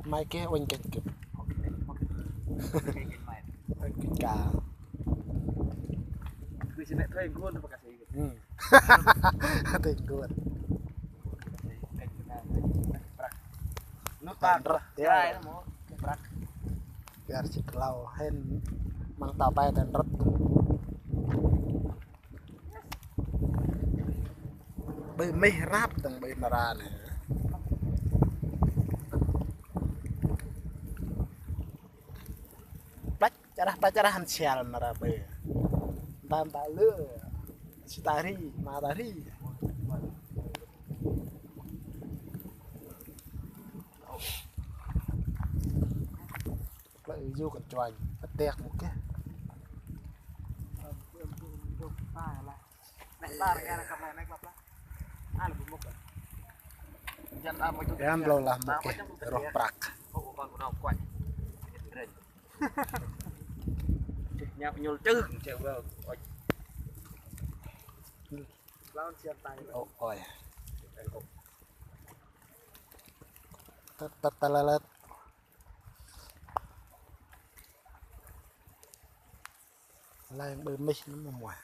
mai kia oanh kịch kịch kịch cả Cứ xin lại thuê luôn mà cả gì tình luôn nó tàn rất dài nó mau biar si kelau hen mang tapai dan ret bay meh rap teng bay narane pacarahan sial nara bay dan tak le si tari matahari lại vô còn choành tẹt một cái em lâu làm một cái roh prak nhạc nhul chứ chèo vào lao xiên tay ôi tật lại bơi mít nó mà